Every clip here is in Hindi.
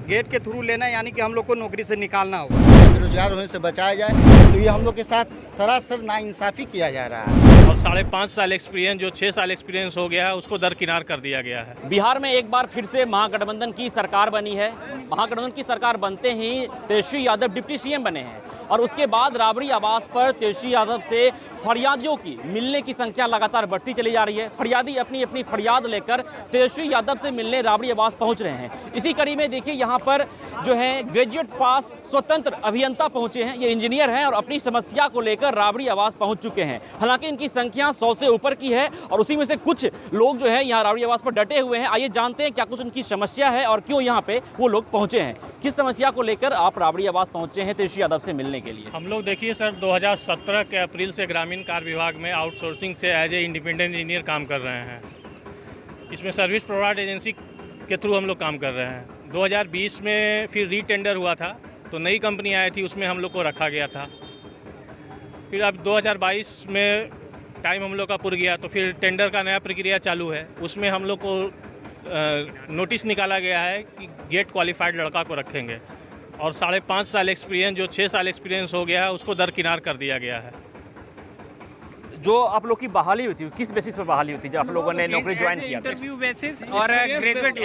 गेट के थ्रू लेना यानी कि हम लोग को नौकरी से निकालना होगा। बेरोजगार होने से बचाया जाए, तो ये हम लोग के साथ सरासर नाइंसाफ़ी किया जा रहा है। और 5.5 साल एक्सपीरियंस जो 6 साल एक्सपीरियंस हो गया है उसको दरकिनार कर दिया गया है। बिहार में एक बार फिर से महागठबंधन की सरकार बनी है। महागठबंधन की सरकार बनते ही तेजस्वी यादव डिप्टी सीएम बने हैं और उसके बाद राबड़ी आवास पर तेजस्वी यादव से फरियादियों की मिलने की संख्या लगातार बढ़ती चली जा रही है। फरियादी अपनी अपनी फरियाद लेकर तेजस्वी यादव से मिलने राबड़ी आवास पहुंच रहे हैं। इसी कड़ी में देखिए यहाँ पर जो है ग्रेजुएट पास स्वतंत्र अभियंता पहुंचे हैं, ये इंजीनियर हैं और अपनी समस्या को लेकर राबड़ी आवास पहुंच चुके हैं। हालांकि इनकी संख्या 100 से ऊपर की है और उसी में से कुछ लोग जो है यहाँ राबड़ी आवास पर डटे हुए हैं। आइए जानते हैं क्या कुछ उनकी समस्या है और क्यों यहाँ पे वो लोग पहुंचे हैं। किस समस्या को लेकर आप राबड़ी आवास पहुंचे हैं तेजस्वी यादव से मिलने के लिए? हम लोग देखिए सर 2017 के अप्रैल से ग्रामीण कार्य विभाग में आउटसोर्सिंग से एज ए इंडिपेंडेंट इंजीनियर काम कर रहे हैं। इसमें सर्विस प्रोवाइड एजेंसी के थ्रू हम लोग काम कर रहे हैं। 2020 में फिर रीटेंडर हुआ था तो नई कंपनी आई थी, उसमें हम लोग को रखा गया था। फिर अब 2022 में टाइम हम लोग का पुर गया तो फिर टेंडर का नया प्रक्रिया चालू है। उसमें हम लोग को नोटिस निकाला गया है कि गेट क्वालिफाइड लड़का को रखेंगे और 5.5 साल एक्सपीरियंस जो 6 साल एक्सपीरियंस हो गया है उसको दरकिनार कर दिया गया है। जो आप लोग की बहाली हुई थी किस बेसिस पर बहाली हुई थी जब आप लोगों ने नौकरी ज्वाइन किया था? इंटरव्यू बेसिस और ग्रेजुएट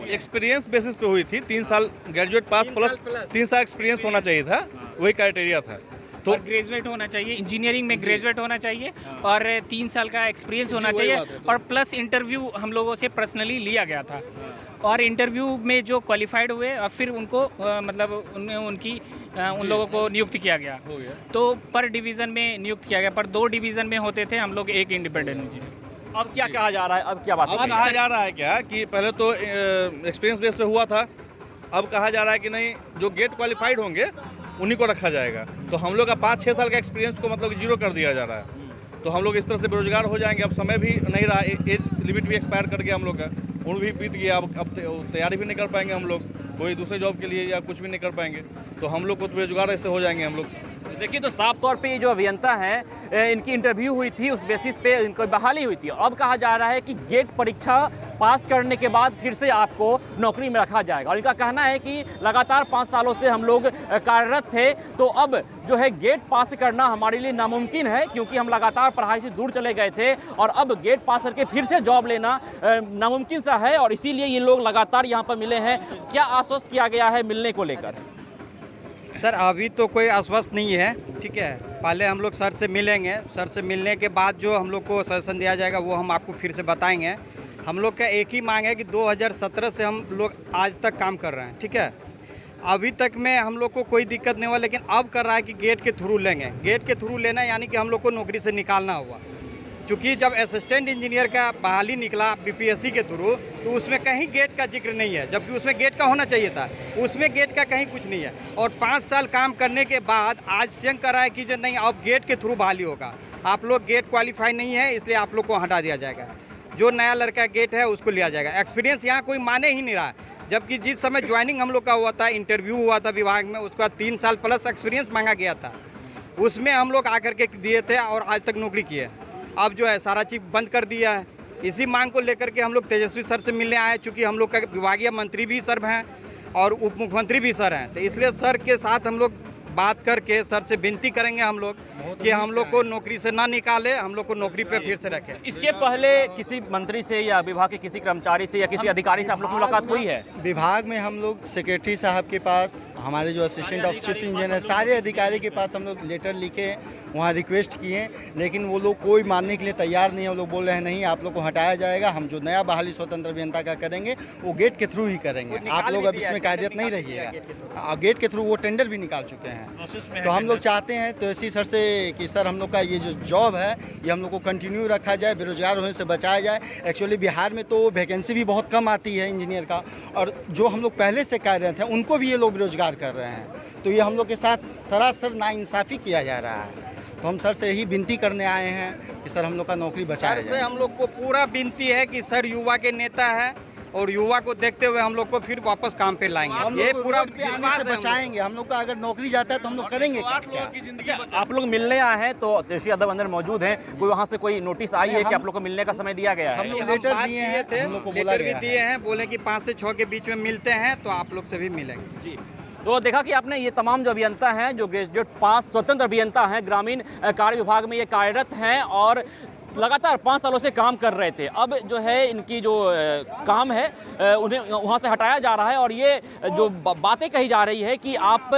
एक्सपीरियंस बेसिस पे हुई थी। 3 साल ग्रेजुएट पास प्लस 3 साल एक्सपीरियंस होना चाहिए था, वही क्राइटेरिया था। तो ग्रेजुएट होना चाहिए, इंजीनियरिंग में ग्रेजुएट होना चाहिए और 3 साल का एक्सपीरियंस होना चाहिए और प्लस इंटरव्यू हम लोगों से पर्सनली लिया गया था और इंटरव्यू में जो क्वालिफाइड हुए और फिर उनको उन लोगों को नियुक्त किया गया। तो पर डिवीज़न में नियुक्त किया गया, पर 2 डिवीज़न में होते थे हम लोग, एक इंडिपेंडेंट इंजीनियर। अब क्या कहा जा रहा है? अब क्या बात अब कहा जा रहा है क्या कि पहले तो एक्सपीरियंस बेस पे हुआ था, अब कहा जा रहा है कि नहीं, जो गेट क्वालिफाइड होंगे उन्हीं को रखा जाएगा। तो हम लोग का 5-6 साल का एक्सपीरियंस को मतलब 0 कर दिया जा रहा है। तो हम लोग इस तरह से बेरोजगार हो जाएंगे। अब समय भी नहीं रहा, एज लिमिट भी एक्सपायर कर गया हम लोग का, उम्र भी बीत गया। अब तैयारी भी नहीं कर पाएंगे हम लोग कोई दूसरे जॉब के लिए या कुछ भी नहीं कर पाएंगे, तो हम लोग को बेरोजगार ऐसे हो जाएंगे हम लोग। देखिए तो साफ तौर पे ये जो अभियंता हैं इनकी इंटरव्यू हुई थी, उस बेसिस पे इनको बहाली हुई थी। अब कहा जा रहा है कि गेट परीक्षा पास करने के बाद फिर से आपको नौकरी में रखा जाएगा और इनका कहना है कि लगातार 5 सालों से हम लोग कार्यरत थे, तो अब जो है गेट पास करना हमारे लिए नामुमकिन है क्योंकि हम लगातार पढ़ाई से दूर चले गए थे और अब गेट पास करके फिर से जॉब लेना नामुमकिन सा है और इसीलिए ये लोग लगातार यहाँ पर मिले हैं। क्या आश्वस्त किया गया है मिलने को लेकर? सर अभी तो कोई आश्वस्त नहीं है, ठीक है। पहले हम लोग सर से मिलेंगे, सर से मिलने के बाद जो हम लोग को सजेशन दिया जाएगा वो हम आपको फिर से बताएंगे। हम लोग का एक ही मांग है कि 2017 से हम लोग आज तक काम कर रहे हैं, ठीक है। अभी तक में हम लोग को कोई दिक्कत नहीं हुआ, लेकिन अब कर रहा है कि गेट के थ्रू लेंगे। गेट के थ्रू लेना यानी कि हम लोग को नौकरी से निकालना होगा, क्योंकि जब असिस्टेंट इंजीनियर का बहाली निकला बीपीएससी के थ्रू तो उसमें कहीं गेट का जिक्र नहीं है, जबकि उसमें गेट का होना चाहिए था। उसमें गेट का कहीं कुछ नहीं है और 5 साल काम करने के बाद आज सीएम कर रहा है कि जो नहीं अब गेट के थ्रू बहाली होगा। आप लोग गेट क्वालिफाई नहीं है इसलिए आप लोग को हटा दिया जाएगा। जो नया लड़का गेट है उसको लिया जाएगा। एक्सपीरियंस यहाँ कोई माने ही नहीं रहा, जबकि जिस समय ज्वाइनिंग हम लोग का हुआ था, इंटरव्यू हुआ था विभाग में, उसके बाद 3 साल प्लस एक्सपीरियंस मांगा गया था। उसमें हम लोग आकर के दिए थे और आज तक नौकरी किए। अब जो है सारा चीज़ बंद कर दिया है। इसी मांग को लेकर के हम लोग तेजस्वी सर से मिलने आए, चूँकि हम लोग का विभागीय मंत्री भी सर हैं और उप मुख्यमंत्री भी सर हैं, तो इसलिए सर के साथ हम लोग बात करके सर से विनती करेंगे हम लोग कि हम लोग को नौकरी से ना निकाले, हम लोग को नौकरी पे फिर से रखें। इसके पहले किसी मंत्री से या विभाग के किसी कर्मचारी से या किसी अधिकारी से आप लोग की मुलाकात हुई है? विभाग में हम लोग सेक्रेटरी साहब के पास, हमारे जो असिस्टेंट ऑफ चीफ इंजीनियर, सारे अधिकारी के पास हम लोग लेटर लिखे, वहाँ रिक्वेस्ट किए, लेकिन वो लोग कोई मानने के लिए तैयार नहीं है। वो लोग बोल रहे हैं नहीं, आप लोग को हटाया जाएगा, हम जो नया बहाली स्वतंत्र अभियंता का करेंगे वो गेट के थ्रू ही करेंगे, आप लोग अब इसमें कार्यरत नहीं रहिएगा। गेट के थ्रू वो टेंडर भी निकाल चुके हैं। तो हम लोग चाहते हैं तो इसी सर से कि सर हम लोग का ये जो जॉब है ये हम लोग को कंटिन्यू रखा जाए, बेरोजगार होने से बचाया जाए। एक्चुअली बिहार में तो वैकेंसी भी बहुत कम आती है इंजीनियर का, और जो हम लोग पहले से कार्यरत हैं उनको भी ये लोग बेरोजगार कर रहे हैं। तो ये हम लोग के साथ सरासर नाइंसाफ़ी किया जा रहा है। तो हम सर से यही विनती करने आए हैं कि सर हम लोग का नौकरी बचाया जाए। हम लोग को पूरा विनती है कि सर युवा के नेता है और युवा को देखते हुए हम लोग को फिर वापस काम पे हम लाएंगे। लोग ये को पूरा रोड पे आने विश्वास से है हम लोग। बचाएंगे। हम लोग का अगर नौकरी जाता है तो हम लोग करेंगे क्या? अच्छा, आप लोग मिलने आए हैं तो तेजस्वी यादव अंदर मौजूद हैं, कोई वहाँ से कोई नोटिस आई है कि आप लोग को मिलने का समय दिया गया हम है? लोग हम लेटर बात दिए किए हैं, थे, हम लोग को बोला लेटर भी गया दिए है। हैं, बोले कि 5 से 6 के बीच में मिलते हैं तो आप लोग से भी मिलेंगे। जी, तो देखा कि आपने ये तमाम जो अभियंता हैं, जो ग्रेजुएट पास स्वतंत्र अभियंता हैं, ग्रामीण कार्य विभाग में ये कार्यरत हैं और लगातार 5 सालों से काम कर रहे थे। अब जो है इनकी जो काम है उन्हें वहाँ से हटाया जा रहा है और ये जो बातें कही जा रही है कि आप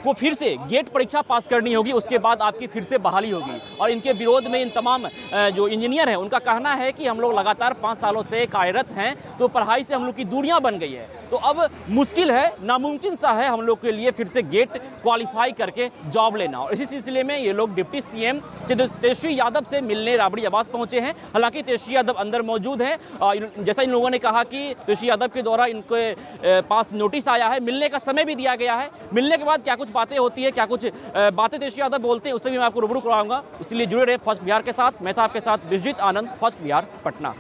को फिर से गेट परीक्षा पास करनी होगी, उसके बाद आपकी फिर से बहाली होगी। और इनके विरोध में इन तमाम जो इंजीनियर हैं उनका कहना है कि हम लोग लगातार 5 सालों से कार्यरत हैं, तो पढ़ाई से हम लोग की दूरियां बन गई है, तो अब मुश्किल है, नामुमकिन सा है हम लोग के लिए फिर से गेट क्वालिफाई करके जॉब लेना। और इसी सिलसिले में ये लोग डिप्टी सीएम तेजस्वी यादव से मिलने राबड़ी आवास पहुंचे हैं। हालांकि तेजस्वी यादव अंदर मौजूद हैं। जैसा इन लोगों ने कहा कि तेजस्वी यादव के द्वारा इनके पास नोटिस आया है, मिलने का समय भी दिया गया है। मिलने के बाद क्या कुछ बातें होती है, क्या कुछ बातें तेजस्वी यादव बोलते हैं, उससे भी मैं आपको रूबरू कराऊंगा। इसलिए जुड़े रहे फर्स्ट बिहार के साथ। मैं था आपके साथ विश्वजीत आनंद, फर्स्ट बिहार, पटना।